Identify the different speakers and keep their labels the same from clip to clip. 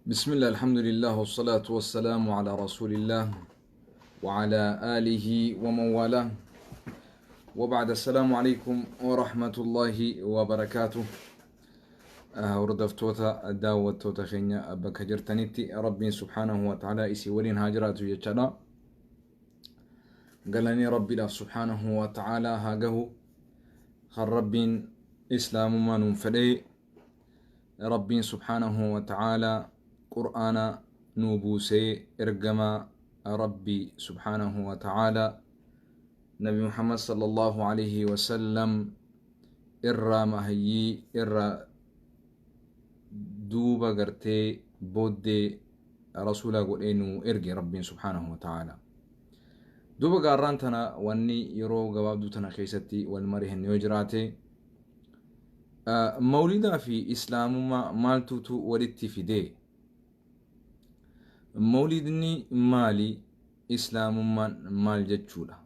Speaker 1: بسم الله الحمد لله والصلاة والسلام على رسول الله وعلى آله ومن والاه وبعد السلام عليكم ورحمة الله وبركاته. وردفتوتا داوة توتا خينيا أبك جرتنيتي ربي سبحانه وتعالى إسي ولين هاجرات يجتنا قالني ربي الله سبحانه وتعالى هاجه خربين إسلام ما ننفلي ربي سبحانه وتعالى قرآن نوبوسي إرجما ربي سبحانه وتعالى نبي محمد صلى الله عليه وسلم إرى مهيي إرى دوبا قرتي بودي رسولا قول إنو إرجي ربي سبحانه وتعالى دوبا قارانتنا واني يرو قبابدوتنا خيستي والمريه النيوجراتي مولدا في إسلام ما مالتوتو ولدتي في دي مولدني مالي إسلام ما مال جتشولا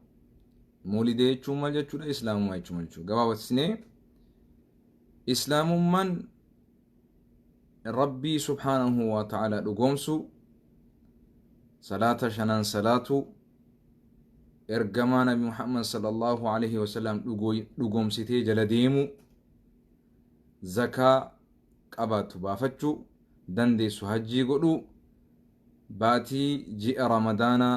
Speaker 1: مولدي يجو مال جتشولا إسلام ما يجو مال جتشولا قبابة سنة إسلام من ربي سبحانه وتعالى لقومسو صلاة شنان صلاة إرقما نبي محمد صلى الله عليه وسلم لقومسيتي جلديمو زكاة قباتو بافتشو دندي سهجي قلو باتي جئ رمضانا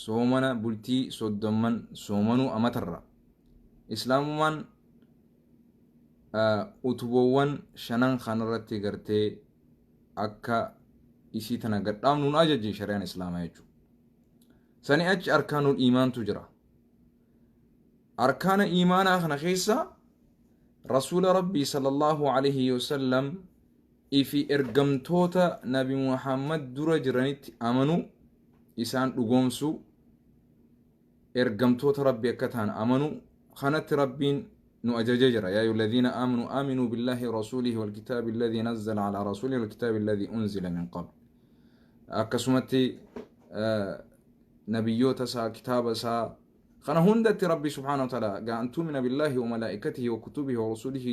Speaker 1: صومنا بلتي صدمن صومنو أمتر إسلام من أتبوان شنان خانرتي قرتي أكا إسي تنقر نون أججي شريان إسلام يجو ساني أج أركان الإيمان تجرى أركان إيمان أخنا خيسا رسول ربي صلى الله عليه وسلم إفي إرقمتوتا نبي محمد درجرانيت أمنو إسان لقومسو إرقمتوتا ربي أكتان أمنو خانت ربين نو أجججر يا أيها الذين آمنوا بالله ورسوله والكتاب الذي نزل على رسوله والكتاب الذي أنزل من قبل أكسمتي نبيوتا سا كتابا سا خنا هندت ربي سبحانه وتعالى أن تؤمن بالله وملائكته وكتبه ورسوله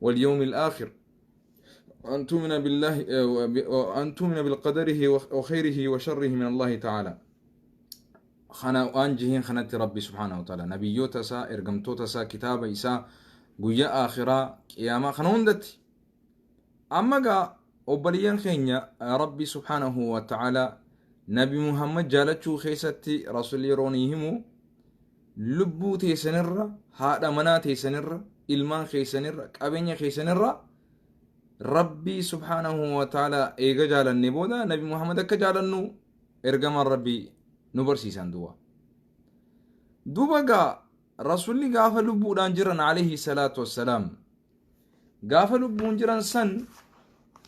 Speaker 1: واليوم الآخر أن تؤمن بالله وأن تؤمن بالقدره وخيره وشره من الله تعالى خنا وانجهين خنت ربي سبحانه وتعالى نبيوتا سا إرقمتوتا سا كتابا إسا قويا آخرا قياما خنا هندت أما قا أبليان خينيا ربي سبحانه وتعالى نبي محمد جالتشو خيستي رسول يرونيهمو لبو تيسنر هذا منا تيسنر إلمان خيسنر قبينيا خيسنر ربي سبحانه وتعالى إيجا جال النبودا نبي محمد كجال النو إرجم ربي نبرسي سندوا دوبا رسولي قاف لبو دانجران عليه الصلاة والسلام قاف لبو دانجران سن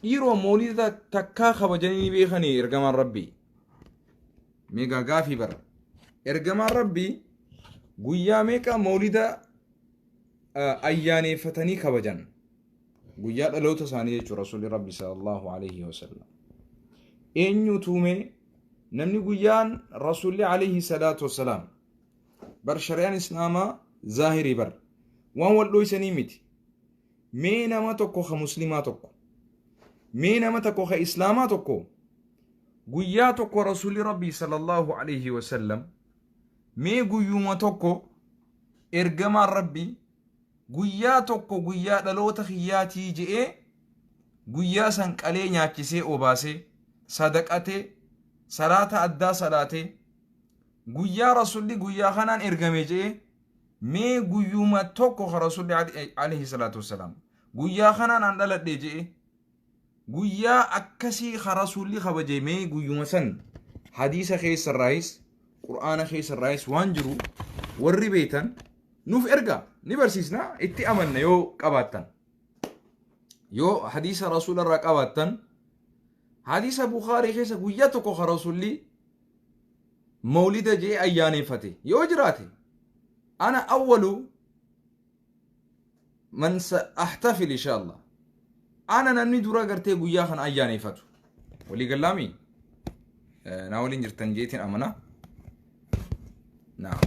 Speaker 1: إيرو موليدا تكا خبجاني بيخني إرجم ربي ميغا قافي بر إرجم ربي guyyaa meeqa mawlida ayyaaneffatanii kabajan guyyaa dhaloota isaanii jechuudha rasuulli rabbi sallallahu alaihi wasallam eenyu tuume namni guyyaan rasuulli alaihi salaatu wassalaam bar shari'aan islaamaa zaahirii bar waan wal dhoysanii miti mee nama tokko ka muslimaa tokko mee nama tokko ka islaamaa tokko guyyaa tokko rasuulli rabbi sallallahu alaihi wasallam mee guyyuma tokko ergamaan rabbi guyyaa tokko guyyaa dhaloota kiyyaatii je'ee guyyaa san qalee nyaachisee obaasee sadaqatee salaata addaa salaatee guyyaa rasulli guyyaa kanaan ergame je'ee mee guyyuma tokko ka rasulli alayhi salaatu wassalaam guyyaa kanaan an dhaladhe je'ee guyyaa akkasii ka rasulli kabaje mee guyyuma san hadiisa keessarraayis قرآن خيس الرئيس وانجرو والربيتن نوف إرقا نبرسيسنا اتي أمنا يو قباتن يو حديث رسول الله قباتن حديث بخاري خيس قويتكو خرسول لي مولد جي أياني فتي يو جراتي أنا أول من سأحتفل إن شاء الله أنا نمني دورا قرتي قوياخن أياني فتو ولي قلامي ناولين جرتن جيتين أمنا نعم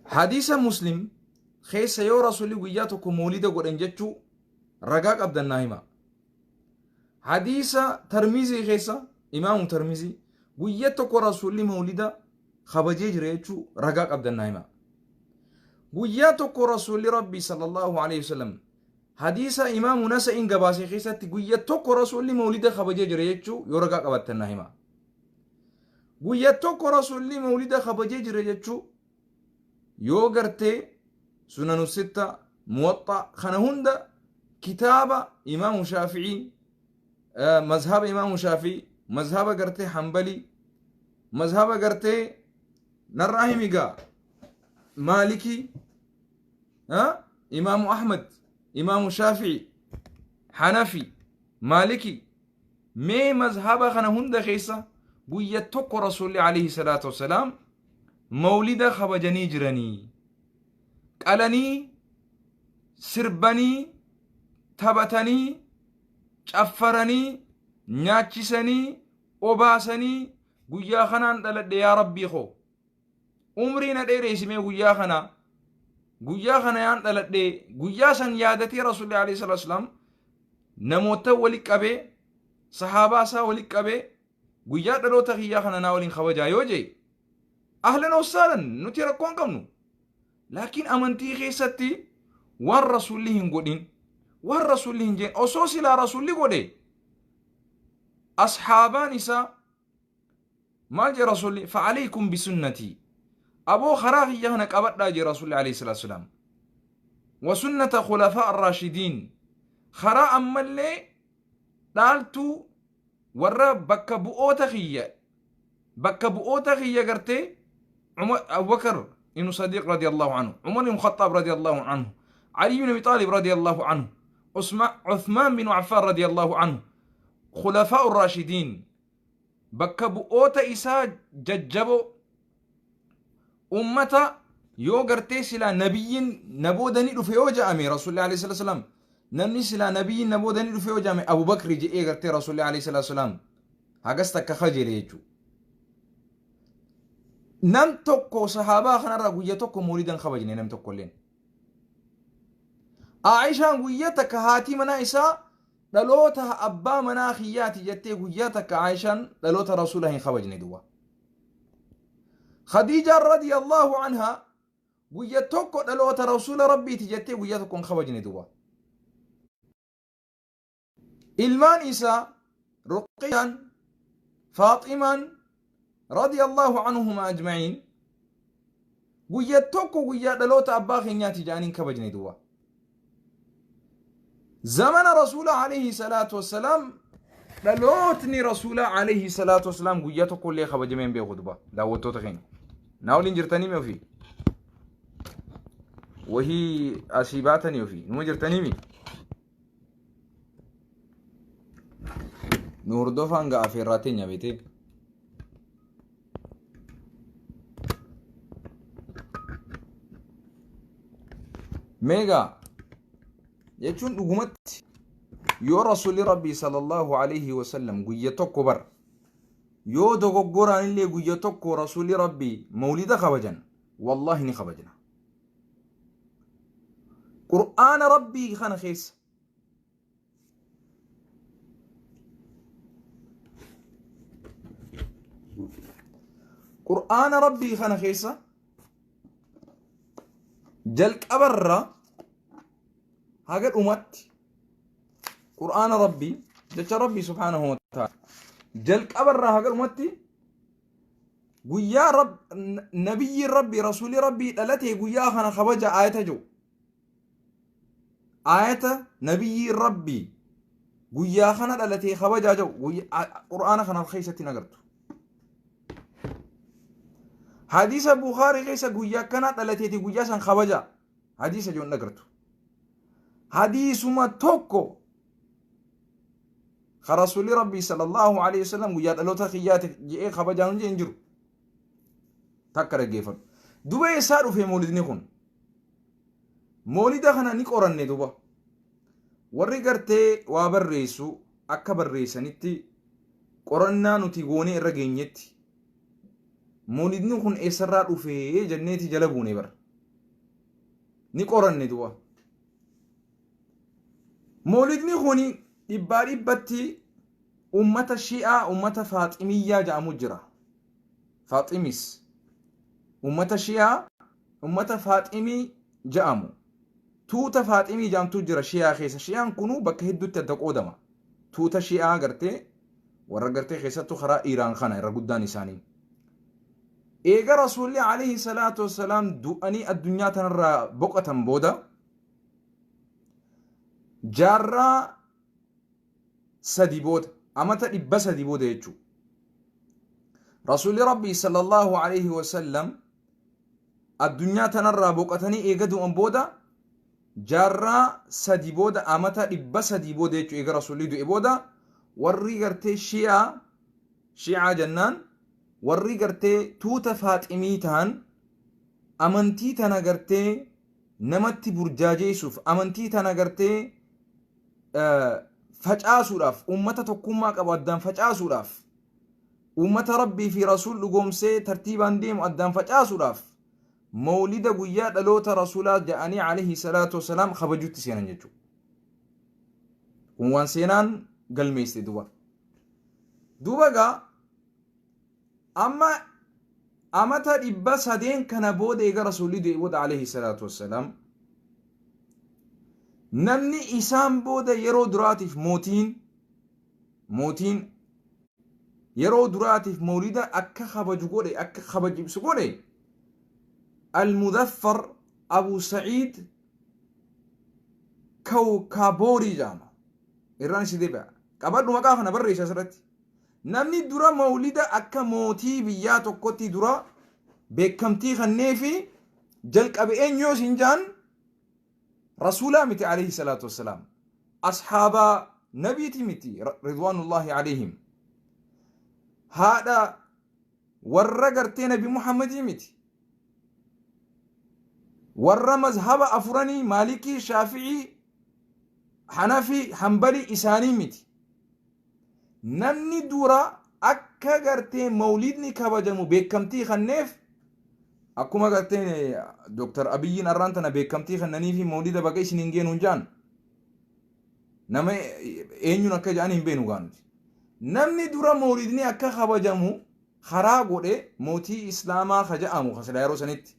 Speaker 1: حديث مسلم خيس يو رسولي وياتكو مولده قد انجتشو رقاق عبد النايمة حديث ترمذي خيسا إمام ترمذي قيتك رسول مولدا خبجي جريتشو رقاق عبد النايمة قيتك رسول ربي صلى الله عليه وسلم حديث إمام نسا إن قباسي خيسا قيتك رسول مولدا خبجي جريتشو يرقاق عبد النايمة قيتك رسول مولدا خبجي جريتشو يوغرتي سنن الستة موطأ خنهند كتاب إمام شافعي مذهب إمام شافعي مذهب قرتي حنبلي مذهب قرتي نراهميقا مالكي إمام أحمد إمام شافعي حنفي مالكي مي مذهب خنهند خيسا قيتك رسول عليه الصلاة والسلام مولد خبجني جرني قالني سربني تبتني ጨፈረኒ ኛቺሰኒ ኦባሰኒ ጉያ ኸናን ደለደ ያ ረቢ ኾ ኡምሪና ደሬሲሜ ጉያ ኸና ያን ደለደ ጉያ ሰን ያደቲ ረሱል ዓለይሂ ሰላቱ ወሰላም ነሞተ ወሊቀቤ ሰሃባሳ ወሊቀቤ ጉያ ደሎተ ኺያ ኸናና ወሊን ኸወጃ ዮጄ አህለን ወሰለን ኑቲ ረኮን ቀምኑ ላኪን አመንቲ ኺሰቲ ወር ረሱልህን ጎዲን والرسول هنجين أصوصي لا رسول لي أصحابان إسا ما جي رسول فعليكم بسنتي أبو خراغي يهنك أبدا لا جي رسول عليه الصلاة والسلام وسنة خلفاء الراشدين خراء أمالي دالتو ورى بك بؤوتا خيّة قرتي أبو بكر إنه صديق رضي الله عنه عمر بن الخطاب رضي الله عنه علي بن أبي طالب رضي الله عنه عثمان بن عفان رضي الله عنه خلفاء الراشدين بكبو أوتا إسا ججبو أمتا يوغرتي سلا نبي نبودني رفيو جامي رسول الله عليه الصلاة والسلام نمني سلا نبي نبودني رفيو جامي أبو بكر جي إيغرتي رسول الله عليه الصلاة والسلام هاقستك خجل يجو نم توكو صحابا خنا رغوية توكو مولدا خبجني نم توكو لين عائشة قويتك هاتي منا إساء دلوتها أبا منا خياتي جتي قويتك عائشة دلوتها رسولها خبجني دوا خديجة رضي الله عنها قويتك دلوتها رسول ربي تجتي قويتكم خبجني دوا إلمان إساء رقيا فاطما رضي الله عنهما أجمعين قويتك قويت دلوتها أبا خياتي جانين خبجني دوا زمن رسول عليه الصلاة والسلام دلوتني رسول عليه الصلاة والسلام قيته كل خبر جميع بيخطبة داوتو تخين ناولين جرتني مي وفي وهي أسيباتني وفي نمو جرتني مي نور دوفان غا أفيراتين يا بيتي ميغا يجون دغمت يو رسول ربي صلى الله عليه وسلم قيتك بر يو دغغوران اللي قيتك رسول ربي مولد خبجن والله ني خبجنا قرآن ربي خان خيس قرآن ربي خان خيسا جلك أبرّا هاجر أمت قرآن ربي جت ربي سبحانه وتعالى جلك أبرّا هاجر أمتي قويا رب نبي ربي رسول ربي التي قويا خنا خبجة آية جو آية نبي ربي قويا خنا التي خبجة جو قرآن خنا الخيسة نقرته حديث البخاري خيسة قويا كانت التي قويا سن خبجة حديث جو نقرته حديث ما توكو خرسول ربي صلى الله عليه وسلم قويا لو تخيات جي خبجة نجرو تكر جيفن دوبا يسارو في مولد نكون مولد خنا نقرن دوبا warri gartee waa barreessu akka barreessanitti qorannaa nuti goonee irra geenyetti moolidni kun eessarraa dhufee jenneeti jala buune bara ni qoranne du'a moolidni kun dhibbaa dhibbatti ummata shi'aa ummata faaximiyyaa jedhamu jira. Faaximis ummata shi'aa ummata faaximii jedhamu. Tuuta faaximii jedhamtu jira shi'aa keessa. Shi'aan kunuu bakka hedduutti adda qoodama. Tuuta shi'aa gartee warra gartee keessattuu karaa Iiraan kana irra guddaan isaanii. Eega rasuulli alayhi salaatu wassalaam du'anii addunyaa tanarraa boqotan booda jaarraa sadi booda amata 300 booda jechuudha. Rasuulli Rabbii sallallahu alayhi wasallam addunyaa tanarraa boqotanii eega du'an booda jaarraa sadi booda amata 300 booda jechuudha. Eega rasuulli du'e booda warri gartee shi'aa jennaan warri gartee tuuta faaximii ta'an amantii tana gartee namatti burjaajeessuuf amantii tana gartee facaasuudhaaf ummata tokkummaa qabu addaan facaasuudhaaf ummata rabbii fi rasuul dhugoomsee tartiibaan deemu addaan facaasuudhaaf mawlida guyyaa dhaloota rasuulaa ja'anii alayhi salaatu wassalaam kabajuutti seenan jechuudha. Kun waan seenaan galmeesse duuba gaa amma amata 300 kana booda eega rasuulli du'e booda alayhi salaatu wassalaam namni isaan booda yeroo duraatiif mootiin yeroo duraatiif mawlida akka kabaju godhe akka kabajibsu godhe المذفر أبو سعيد كوكابوري جاما إيران سيديبا قبل ما كافنا بري شاسرتي نمني درا مولدا أكا موتي بياتو كوتي درا بكمتي خنيفي جلق أبي إنيو سنجان رسولا متي عليه الصلاة والسلام أصحاب نبي متي رضوان الله عليهم هذا ورقرتي نبي محمد متي warra mazhaba afuranii maalikii shaafi'ii hanafi hanbali isaanii miti namni dura akka gartee mawlidni kabajamu beekamtii kanneef akkuma gartee Dr. Abiyyiin arraan tana beekamtii kannanii fi mawlida baga isin hin geenu jaan nama eenyuun akka ja'an hin beenu gaanuti namni dura mawlidni akka kabajamu karaa godhe mootii islaamaa kaja'amu kasila yeroo sanitti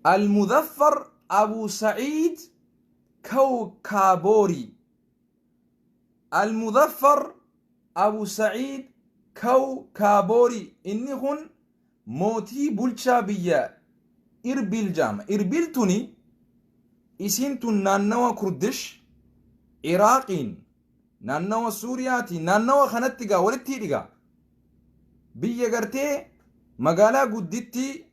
Speaker 1: المذفر أبو سعيد كوكابوري المذفر أبو سعيد كوكابوري إني هن موتي بولشا بيا إربيل جام إربيل توني إسين تون نانوا كردش عراقين نانوا سورياتي نانوا خنتيغا ولتيغا بيا غرتي مغالا قدتي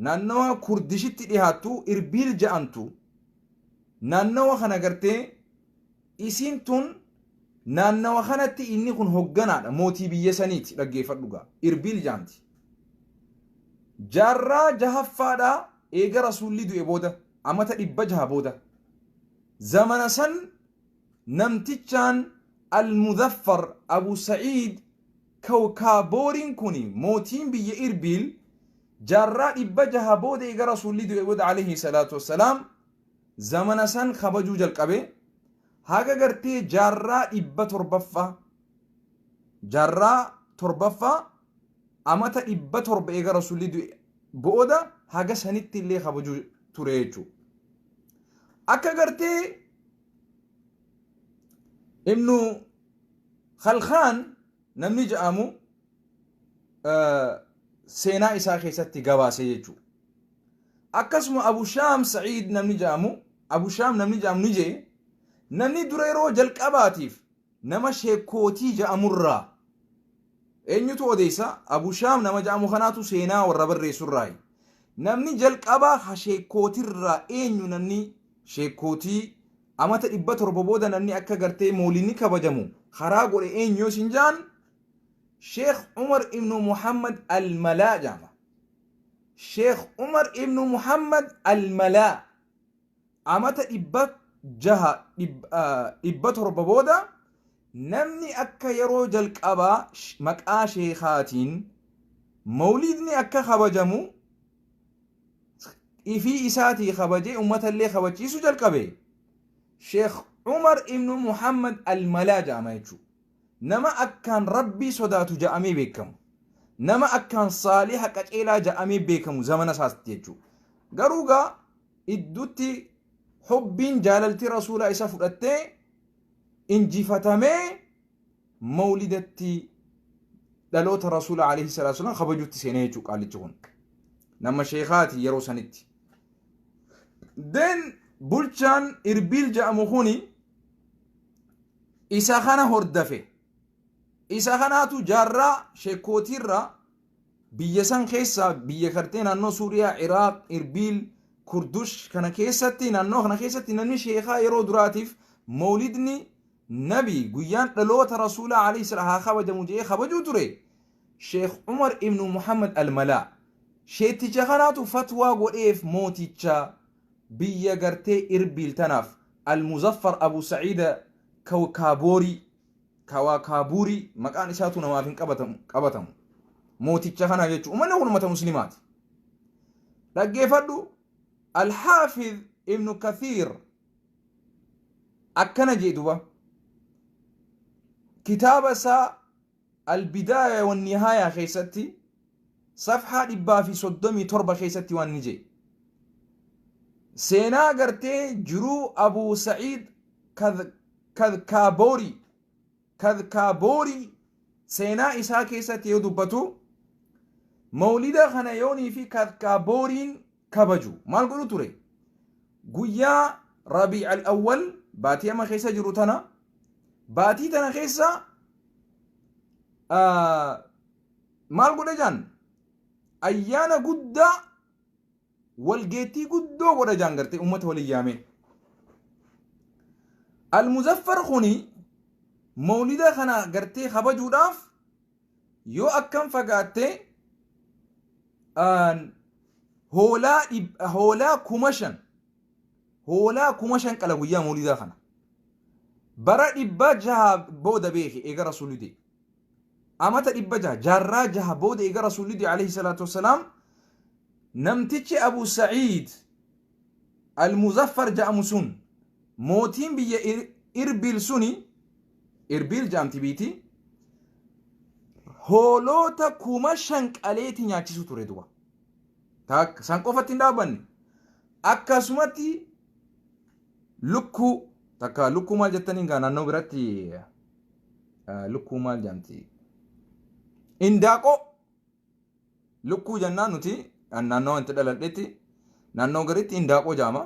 Speaker 1: naannawa kurdishitti dhihaattu irbiil ja'antu naannawa kana gartee isiin tun naannawa kanatti inni kun hogganaadha mootii biyya saniiti dhaggeeffadhugaa irbiil ja'anti jaarraa jahaffaadha eega rasuulli du'e booda amata 600 booda zamana san namtichaan almuzaffar abu sa'iid kawkaabooriin kuni mootiin biyya irbiil jaarraa 600 booda eega rasuulli du'e booda alayhi salaatu wassalaam zamana san kabajuu jalqabe haga gartee jaarraa 700 amata 700 eega rasuulli du'e booda haga sanitti illee kabajuu ture jechuudha. Akka gartee ibnu Khalkhaan namni ja'amu seenaa isaa keessatti gabaase jechuudha. Akkasuma Abu Shaam Sa'iid namni ja'amu Abu Shaam namni ja'amu ni jee namni dura yeroo jalqabaatiif nama sheekootii ja'amurraa eenyutu odeessa Abu Shaam nama ja'amu kanaatu seenaa warra barreessurraa namni jalqabaa ha sheekootirraa eenyu namni sheekootii amata 700 booda namni akka gartee mawlidni kabajamu karaa godhe eenyu sinjaan شيخ عمر ابن محمد الملا جامع شيخ عمر ابن محمد الملا عمت إبت ربابودا نمني أكا يرو جلق أبا مكا شيخاتين مولدني أكا خبجمو إفي إساتي خبجي أمتا اللي خبجيسو جلق أبي شيخ عمر ابن محمد الملا جامعيتشو نما أكان ربي صداتو جامي بيكم نما أكان صالح كأيلا جامي بيكم زمن ساستيجو قروغا إدوتي حبين جاللتي رسول إسا فرأتي إنجي فتامي مولدتي دلوت رسول عليه الصلاة والسلام خبجوتي سينيجو قال لجهون نما شيخاتي يرو سنتي دين بولشان إربيل جامخوني إسا خانا هردفه إسا خاناتو جارة شيكوتيرا بيسان خيسا بيكرتين أنو سوريا عراق إربيل كردوش كان كيستي نانو كان كيستي نانو شيخا يرو دراتيف مولدني نبي قيان لوت رسول عليه الصلاة خبج مجيه خبجو تري شيخ عمر ابن محمد الملا شيتي جغاناتو فتوى وإيف موتيتشا بيا قرتي إربيل تناف المظفر أبو سعيد كواكابوري مكان إساتو نوافين قبتم موتيتشا خانا يجو ومن هو نمت مسلمات لقي فردو الحافظ ابن كثير أكنا جيدوا كتاب سا البداية والنهاية خيستي صفحة إبا في صدمي تربة خيستي والنجي سينا قرتي جرو أبو سعيد كذكابوري سينا إسا كيستي يدبتو مولد خنيوني في كذكابورين كبجو مال قلو تري قويا ربيع الأول باتي أما خيسا جروتنا باتي تنا خيسا مال قلو جان أيانا قد والجيتي قدو قد جان قرتي أمت وليامي المزفر خوني مولد خنا قرتي خبجو داف يو أكم فقاتي هولا كومشن قلبويا مولدا خنا برا دبا جها بودا بيخي ايغا رسول دي امتا دبا جها جها بودا ايغا رسول دي عليه الصلاه والسلام نمتيتش ابو سعيد المزفر جاء مسون موتين بي اربيل سوني اربيل جامتي بيتي هولوتا كومشن قليتي نياچيسو توري دوبا تاك سانقوفتين دابن akkasumatti lukku takka lukku maal jettanii gaa naannoo biratti lukku maal jamti indaaqo lukku jennaan nuti naannoo wanti dhaladhetti naannoo garitti indaaqo jaama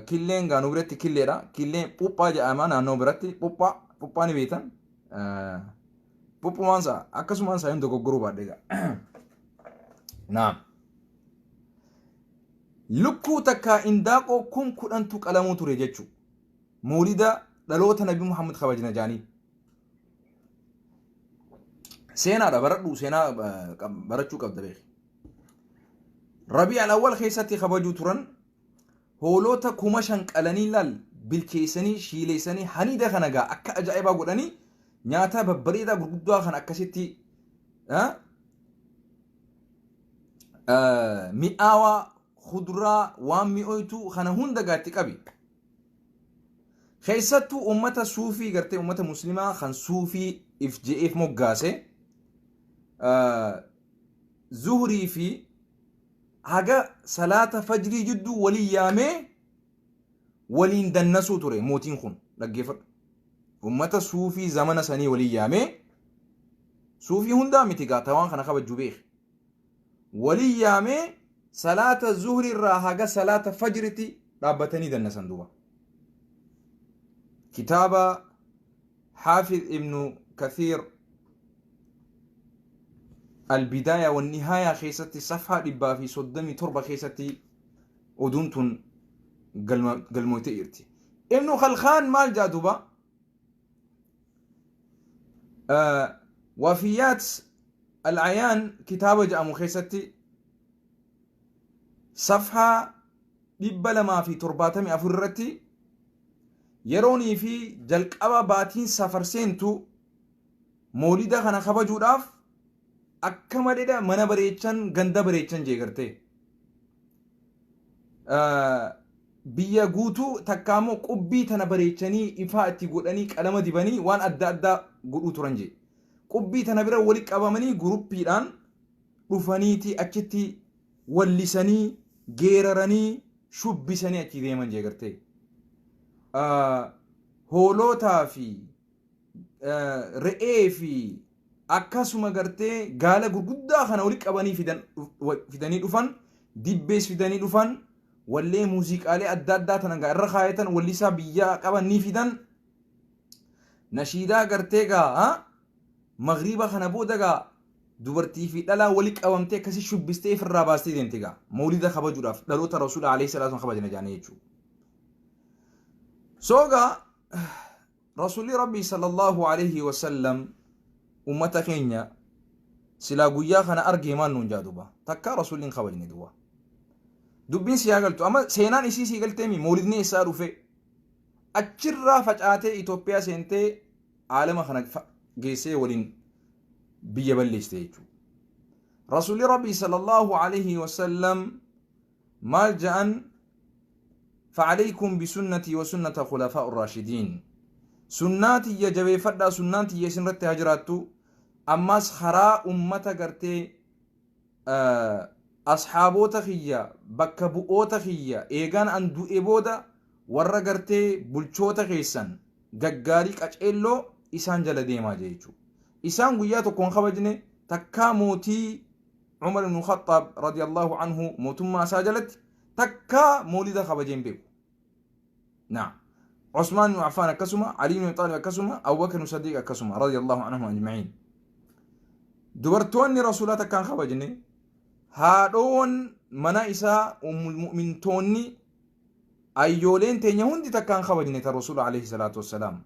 Speaker 1: killeen gaa nu biratti killeedha killeen phuphaa jedhama naannoo biratti phuphaa ni beektan phuphumaansa akkasumaansa hin dogoggoruu baadhe gaa naam lukkuu takka indaaqoo kun kudhantu qalamuu ture jechu mawlida dhaloota nabi muhammad kabajna jaanii seenaadha baradhu seenaa barachuu qabda beeki rabiic al-awwal keessatti kabajuu turan hoolota 5,000 qalanii laal bilcheessanii shiileessanii haniida kana gaa akka ajaa'ibaa godhanii nyaata babbareedaa gurguddaa kan akkasitti mi'aawaa خضرا وامي اويتو خنا هوندا غاتي قبي خيستو امتا صوفي غرتي امتا مسلمه خن صوفي اف جي اف موغاسه زهري في حاجه صلاه فجر جدو ولي يامي ولين دنسو توري موتين خون لغيفر امتا صوفي زمن سني ولي يامي صوفي هوندا ميتيغا توان خنا خبجو بيخ ولي يامي صلاة الظهر الراحة صلاة فجرتي رابطني دنا صندوق كتاب حافظ ابن كثير البداية والنهاية خيستي صفحة لبا في صدمي تربة خيستي ودونتون قلموتي إرتي ابن خلخان مال جادوبا وفيات العيان كتابة جاء مخيستي صفحة لما في ترباتمي أفررتي يروني في جلق أبا باتين سفرسينتو مولدا خنا خبجو داف أكما ديدا منا بريچن غندا بريچن جيگرتي biyya guutuu takkaamoo qubbii tana bareechanii ifaa itti godhanii qalama dibanii waan adda addaa godhuu turan jee qubbii tana bira walitti qabamanii guruppiidhaan dhufaniiti achitti wallisanii geeraranii shubbisanii achi deeman jee gartee hoolotaa fi re'ee fi akkasuma gartee gaala gurguddaa kana walitti qabanii fidanii dhufan dibbees fidanii dhufan wallee muuziqaalee adda addaa tana irra kaayatan wallisaa biyyaa qaban ni fidan nashiidaa gartee gaa magriba kana booda gaa dubartii fi dhalaa walitti qabamtee akkasii shubbistee ifirraa baastee deemte gaa mawlida kabajuudhaaf dhaloota rasuula alayhi salaatu kabajana jaanii jechuudha. Soogaa rasuulli rabbii sallallahu alayhi wa sallam ummata keenya silaa guyyaa kana argee maal nuun jaaduba takka rasuulliin kabajne duwwa dubbiin siyaa galtu amma seenaan isii sii galteemi mawlidni isaa dhufe achirraa facaatee Itoophiyaa seentee aalama kana geessee waliin biyya balleessite jechuudha. Rasuulli rabbii sallallahu alayhi wa sallam maal ja'an فعليكم بسنتي وسنة خلفاء الراشدين سناتي يا جبي فدا سناتي يا سنرت هجراتو أماس خراء أمتا قرتي أصحابو تخيا بكبؤو تخيا إيغان أندو إبودا ورّا قرتي بلچو تخيسان غغاريك أجئلو إسان جل ديما جيچو إسان قياتو كون خبجني تكا موتي عمر بن الخطاب رضي الله عنه موتما ساجلت تكا مولد خبجين بيو نعم عثمان بن عفان كسمة علي بن طالب كسمة أبو بكر الصديق كسمة رضي الله عنهم أجمعين دبرتوني رسولاتك كان خبجني هادون منائسا المؤمن توني أيولين تنيهون دي تكان خبجني الرسول عليه الصلاة والسلام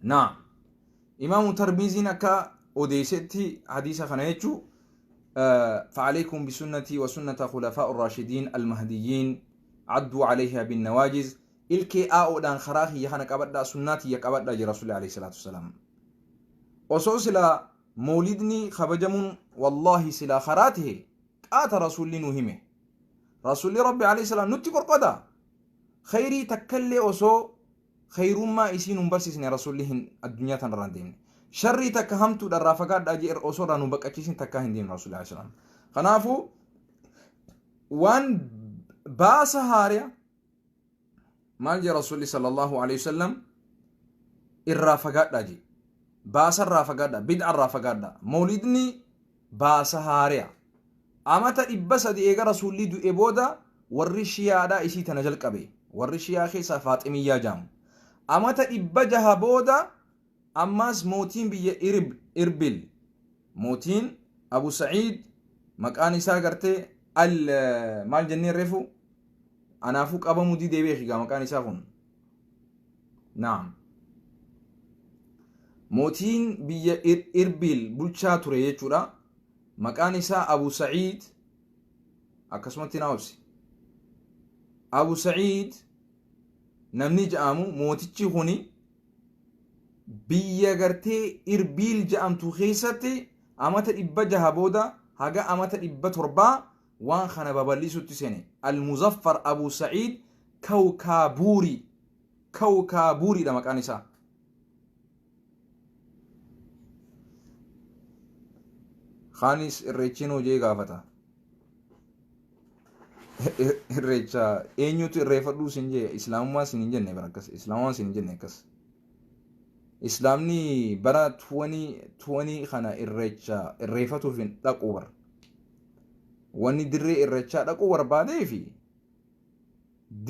Speaker 1: نعم إمام ترمذي نكا أوديستي حديث خنايتشو فعليكم بسنتي وسنة خلفاء الراشدين المهديين عدوا عليها بالنواجز إلكي آو دان خراخي يخانا قبدا سناتي يقبدا جي رسول عليه الصلاة والسلام وصو سلا مولدني خبجمون والله سلا خراته قات رسول نهمه رسول ربي عليه السلام نتي قرقدا خيري تكلي وصو خير ما يسين برسسني رسولهن الدنيا تنراندين شري تكهمتو در رافقات داجي أصورا نبكتشين تكاهن دين رسول الله عليه السلام خنافو وان باس هاريا مالجي رسول صلى الله عليه وسلم الرافقات داجي باس الرافقات دا بدع الرافقات دا مولدني باس هاريا أمتا إبسا دي إيغا رسول دو إبودا ورشيا دا إسي تنجل قبي ورشيا خيسا فاطمية جام أمتا إبجها بودا أماس موتين بي إربل موتين أبو سعيد مكاني ساقرتي مال جنين رفو أنا فوق أبا مودي ديبيخي مكاني ساقون نعم موتين بي إربل بلشا تريه چورا مكاني سا أبو سعيد أكسمتي ناوسي أبو سعيد نمني جامو موتيچي خوني biyya gartee irbiil ja'amtu keessatti amata 100 booda haga amata 700 waan kana babal'isutti seene al-muzaffar abu sa'id kawkaabuuri da maqaan isaa khaanis irreechin hojii gaafata irreecha eenyutu irreeffadhuu sin jee islaamummaa sin hin jenne barakkas islaamummaa sin hin jenne akkas islaamni bara 20 kana irreeffatuuf hin dhaquu bar wanni dirree irreechaa dhaquu barbaadee fi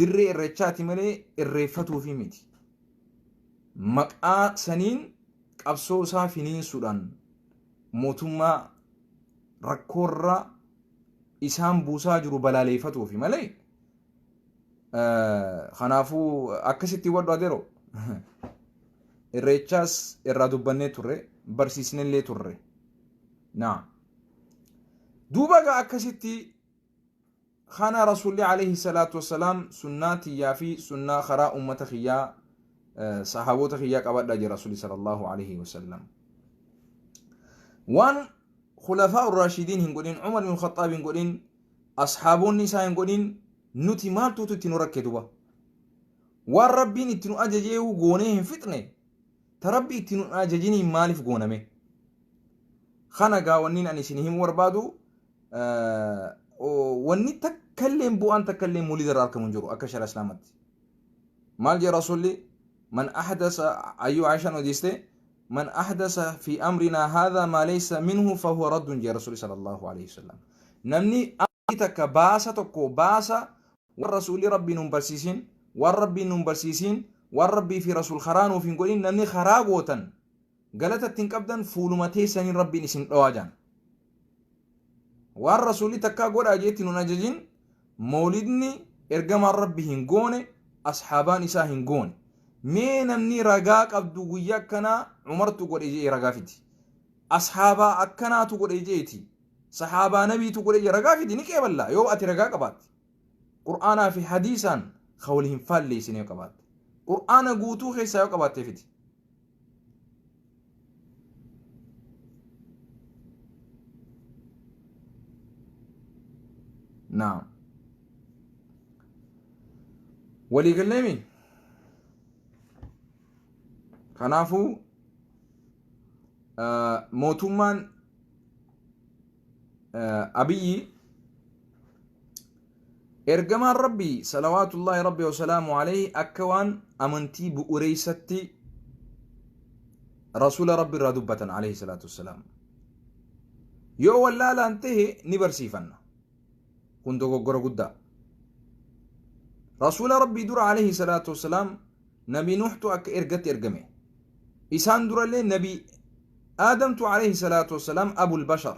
Speaker 1: dirree irreechaati malee irreeffatuuf miti maqaa saniin qabsoo isaa finiinsuudhaan mootummaa rakkoorra isaan buusaa jiru balaaleeffatuuf malee kanaafuu akkasitti wadhu adeero irreechaas irraa dubbannee turre barsiisnellee turre naa duuba gaa akkasitti kana rasuulli alayhi salaatu wassalaam sunnaa tiyyaa fi sunnaa karaa ummata kiyyaa sahaabota kiyyaa qabadhaa jira rasuulli sallallahu alayhi wasallam waan khulafaa urraashidiin hin godhin umar bin khaxaab hin godhin asxaaboonni isaa hin godhin nuti maaltuutu itti nu rakke duba waan rabbiin itti nu ajajee goonee hin fixne ta rabbi itti nu ajajini maaliif gooname kana gaa wanniin ani isin himuu barbaadu wanni takkalleen bu'aan takkalleen mulida irraa argamu hin jiru akka shara islaamatti maal jee rasulli man ahdasa ayyu aishaan odiste man ahdasa fi amrina hadha ma laysa minhu fa huwa raddun jee rasulli sallallahu alayhi wasallam namni amri takka baasa tokko baasa war rasulli rabbi nun barsiisin war rabbi nun barsiisin war rabbi fi rasul kharaanu fi godin namni kharaa gootan galatatti hin qabdan fuulumatee sanin rabbiin isin dhawaajan waan rasulli takka godha jeetti nun ajajin mawlidni ergamaan rabbi hin goone ashaabaan isaa hin goone mee namni ragaa qabdu guyyaa akkanaa umartu godhe jee ragaa fiti ashaabaa akkanaatu godhe jeeti sahaabaa nabiitu godhe jee ragaa fiti ni qeeballa yoo ati ragaa qabaatte qur'aanaa fi hadiisaan khawli hin faalleessin yoo qabaatte qur'aana guutuu keessaa yoo qabaatte fiti نعم ولي كلمي كنافو موتومان أبي إرجمان ربي صلوات الله ربي وسلامه عليه أكوان أمنتي بأريستي رسول ربي ردبة عليه الصلاة والسلام يو ولا لا انتهي نبرسيفنا كنت غورا قدا رسول ربي دور عليه الصلاة والسلام نبي نوح تو أك إرجت إرجمه إسان دور اللي نبي آدم تو عليه الصلاة والسلام أبو البشر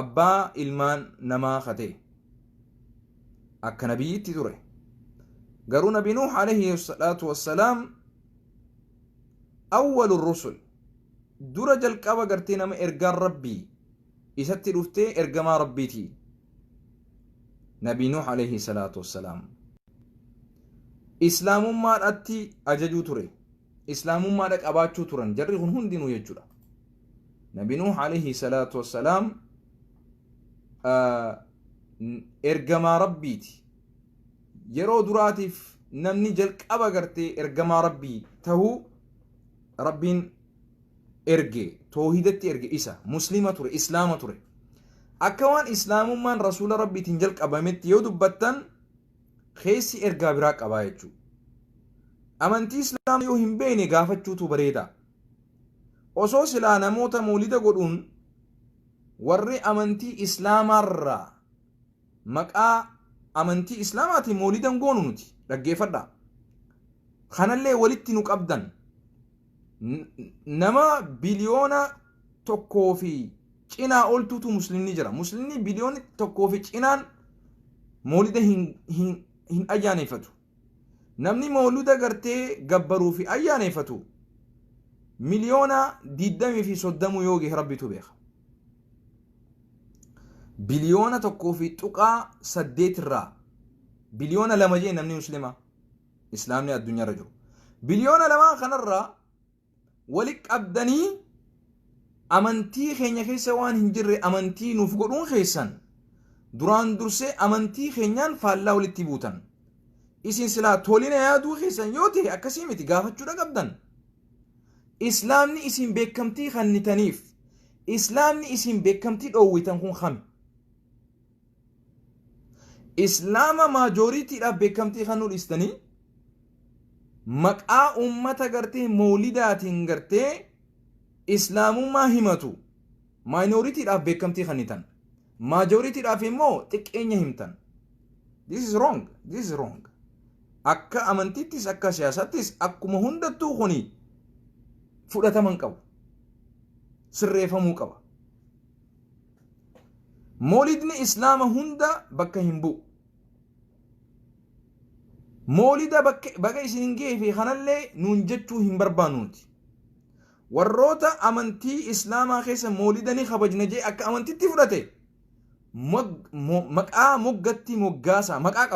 Speaker 1: أبا إلمان نما خته أك نبي تدوره قالوا نبي نوح عليه الصلاة والسلام أول الرسل درج الكابا قرتنا ما إرجال ربي إساتي رفته إرجما ربيتي نبي نوح عليه الصلاة والسلام إسلام ما أتي أججو تري إسلام ما لك أباتشو ترن جري هندينو يجولا نبي نوح عليه الصلاة والسلام إرجما ربيتي يرو دراتف نمني جلك أبا قرتي إرجما ربي تهو ربين إرجي توحيدتي إرجي إسا مسلمة تري إسلامة تري أكوان إسلام من رسول ربي تنجلك أبامت يودبتن خيسي إرقا براك أبايتشو أمانتي إسلام يوهم بيني غافتشو تبريدا وصوص لا نموت مولدا قدون ورّي أمانتي إسلام الرّا مكا أمانتي إسلاماتي مولدا قونونتي رقي فردا خانا اللي ولدتي نك أبدا نما بليونا تكوفي cinaa oltuutu muslimni jira muslimni biliyooni tokkoo fi cinaan mawlida hin ayyaaneffatu namni mawlida gartee gabbaruu fi ayyaaneffatu miliyoona 20 fi 30 yoo gee rabbitu beeka biliyoona tokkoo fi tuqaa 8 irraa biliyoona 2 jee namni muslima islaamni addunyaa irra jiru biliyoona 2 kanarraa walitti qabdanii amantii keenya keessa waan hin jirre amantii nuuf godhuun keessan duraan dursee amantii keenyaan faallaa walitti buutan isin silaa tolina yaaduu keessan yoo ta'e akkasii miti gaafachuudha qabdan islaamni isin beekamtii kennitaniif islaamni isin beekamtii dhoowwitan kun kami islaama maajoritiidhaaf beekamtii kennuu dhiistanii maqaa ummata gartee mawlidaatiin gartee islaamummaa himatu minoritiidhaaf beekamtii kennitan majoritiidhaaf immoo xiqqeenya himtan this is wrong akka amantittis akka siyaasattis akkuma hundattuu kuni fudhataman qabu sirreeffamuu qaba mawlidni islaama hunda bakka hin bu'u mawlida bakka isin geefi kanallee nuun jechuu hin barbaannuti warroota amantii islaamaa keessa mawlidanii kabajna jee akka amantitti fudhate maqaa moggatti moggaasa maqaa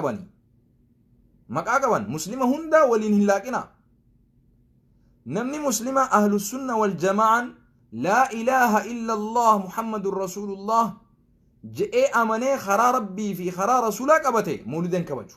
Speaker 1: qaban muslima hunda waliin hin laaqina namni muslima ahlus sunna wal jamaa'an laa ilaaha illa allah muhammadur rasulullah je'ee amanee karaa rabbii fi karaa rasuulaa qabate mawlidan kabaju